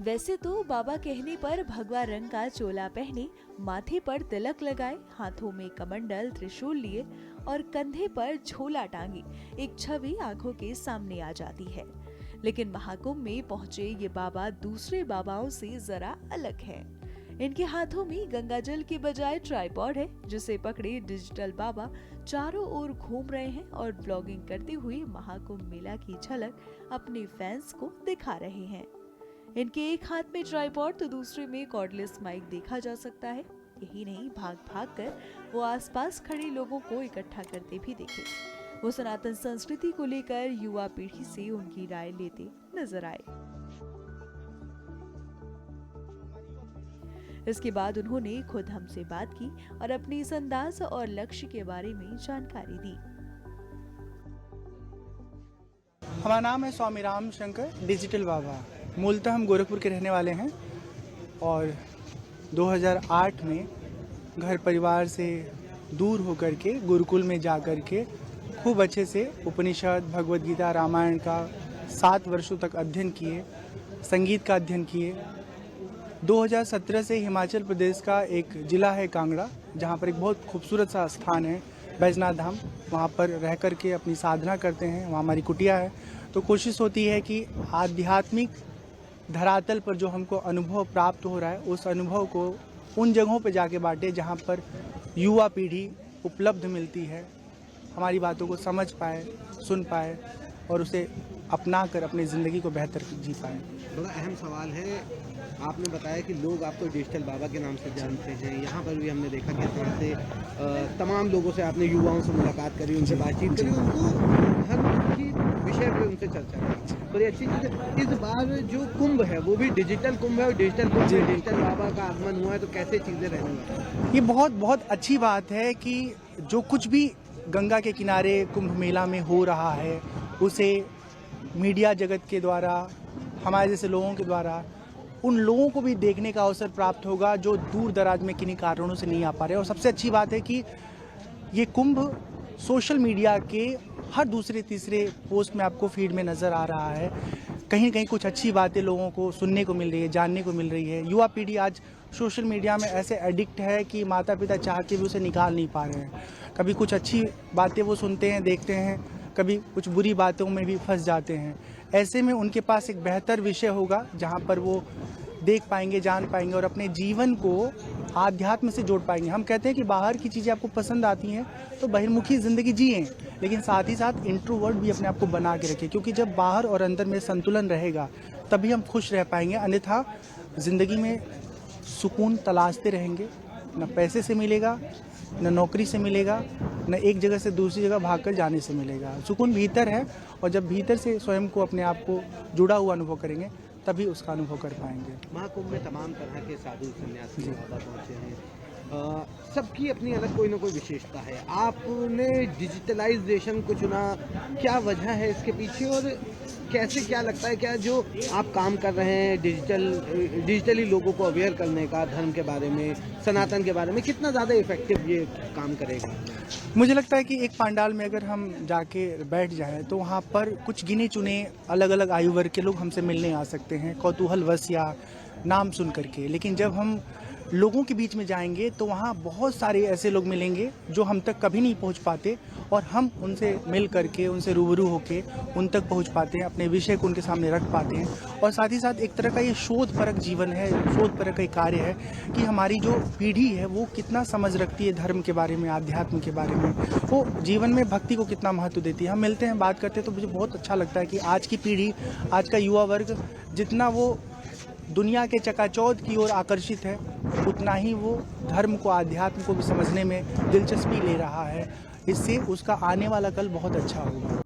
वैसे तो बाबा कहने पर भगवा रंग का चोला पहने, माथे पर तिलक लगाए, हाथों में कमंडल त्रिशूल लिए और कंधे पर झोला टांगे एक छवि आंखों के सामने आ जाती है। लेकिन महाकुंभ में पहुंचे ये बाबा दूसरे बाबाओं से जरा अलग हैं। इनके हाथों में गंगा जल के बजाय ट्राइपॉड है, जिसे पकड़े डिजिटल बाबा चारों ओर घूम रहे हैं और ब्लॉगिंग करते हुए महाकुंभ मेला की झलक अपने फैंस को दिखा रहे हैं। इनके एक हाथ में ट्राइपॉड तो दूसरे में कॉर्डलेस माइक देखा जा सकता है। यही नहीं, भाग भाग कर वो आसपास खड़े लोगों को इकट्ठा करते भी दिखे। वो सनातन संस्कृति को लेकर युवा पीढ़ी से उनकी राय लेते नजर आए। इसके बाद उन्होंने खुद हमसे बात की और अपने इस अंदाज और लक्ष्य के बारे में जानकारी दी। हमारा नाम है स्वामी राम शंकर डिजिटल बाबा। मूलतः हम गोरखपुर के रहने वाले हैं और 2008 में घर परिवार से दूर होकर के गुरुकुल में जा कर के खूब अच्छे से उपनिषद, भगवद गीता, रामायण का 7 वर्षों तक अध्ययन किए, संगीत का अध्ययन किए। 2017 से हिमाचल प्रदेश का एक ज़िला है कांगड़ा, जहाँ पर एक बहुत खूबसूरत सा स्थान है बैजनाथ धाम, वहाँ पर रह कर के अपनी साधना करते हैं। वहाँ हमारी कुटिया है। तो कोशिश होती है कि आध्यात्मिक धरातल पर जो हमको अनुभव प्राप्त हो रहा है, उस अनुभव को उन जगहों पर जाके बांटे जहाँ पर युवा पीढ़ी उपलब्ध मिलती है, हमारी बातों को समझ पाए, सुन पाए और उसे अपना कर अपनी ज़िंदगी को बेहतर जी पाए। बड़ा अहम सवाल है, आपने बताया कि लोग आपको डिजिटल बाबा के नाम से जानते हैं। यहाँ पर भी हमने देखा कि तरह से तमाम लोगों से आपने युवाओं से मुलाकात करी, उनसे बातचीत करी, उनको धर्म की विषय पर उनसे चर्चा करी। बड़ी अच्छी चीज़ है। इस बार जो कुंभ है वो भी डिजिटल कुंभ है और डिजिटल कुंभ में डिजिटल बाबा का आगमन हुआ है, तो कैसे चीज़ें रहने वाली? ये बहुत अच्छी बात है कि जो कुछ भी गंगा के किनारे कुंभ मेला में हो रहा है, उसे मीडिया जगत के द्वारा, हमारे जैसे लोगों के द्वारा उन लोगों को भी देखने का अवसर प्राप्त होगा जो दूर दराज में किन्हीं कारणों से नहीं आ पा रहे। और सबसे अच्छी बात है कि ये कुंभ सोशल मीडिया के हर दूसरे तीसरे पोस्ट में आपको फीड में नज़र आ रहा है। कहीं कहीं कुछ अच्छी बातें लोगों को सुनने को मिल रही है, जानने को मिल रही है। युवा पीढ़ी आज सोशल मीडिया में ऐसे एडिक्ट है कि माता पिता चाह के भी उसे निकाल नहीं पा रहे हैं। कभी कुछ अच्छी बातें वो सुनते हैं, देखते हैं, कभी कुछ बुरी बातों में भी फंस जाते हैं। ऐसे में उनके पास एक बेहतर विषय होगा जहाँ पर वो देख पाएंगे, जान पाएंगे और अपने जीवन को आध्यात्म से जोड़ पाएंगे। हम कहते हैं कि बाहर की चीज़ें आपको पसंद आती हैं तो बहिर्मुखी ज़िंदगी जिएं, लेकिन साथ ही साथ इंट्रोवर्ट भी अपने आप को बना के रखें, क्योंकि जब बाहर और अंदर में संतुलन रहेगा तभी हम खुश रह पाएंगे। अन्यथा ज़िंदगी में सुकून तलाशते रहेंगे, न पैसे से मिलेगा, न नौकरी से मिलेगा, न एक जगह से दूसरी जगह भागकर जाने से मिलेगा। सुकून भीतर है और जब भीतर से स्वयं को, अपने आप को जुड़ा हुआ अनुभव करेंगे तभी उसका अनुभव कर पाएंगे। महाकुंभ में तमाम तरह के साधु सन्यासी बाबा पहुँचे हैं, सबकी अपनी अलग कोई ना कोई विशेषता है। आपने डिजिटलाइजेशन को चुना, क्या वजह है इसके पीछे और कैसे, क्या लगता है, क्या जो आप काम कर रहे हैं डिजिटली लोगों को अवेयर करने का, धर्म के बारे में, सनातन के बारे में, कितना ज़्यादा इफेक्टिव ये काम करेगा? मुझे लगता है कि एक पंडाल में अगर हम जाके बैठ जाएं तो वहाँ पर कुछ गिने चुने अलग अलग आयु वर्ग के लोग हमसे मिलने आ सकते हैं, कौतूहलवश या नाम सुन करके। लेकिन जब हम लोगों के बीच में जाएंगे तो वहाँ बहुत सारे ऐसे लोग मिलेंगे जो हम तक कभी नहीं पहुँच पाते और हम उनसे मिल करके, उनसे रूबरू होके उन तक पहुँच पाते हैं, अपने विषय को उनके सामने रख पाते हैं। और साथ ही साथ एक तरह का ये शोधपरक जीवन है, शोधपरक का कार्य है कि हमारी जो पीढ़ी है वो कितना समझ रखती है धर्म के बारे में, आध्यात्म के बारे में, वो जीवन में भक्ति को कितना महत्व देती है। हम मिलते हैं, बात करते हैं तो मुझे बहुत अच्छा लगता है कि आज की पीढ़ी, आज का युवा वर्ग जितना वो दुनिया के चकाचौंध की ओर आकर्षित है, उतना ही वो धर्म को, आध्यात्म को भी समझने में दिलचस्पी ले रहा है। इससे उसका आने वाला कल बहुत अच्छा होगा।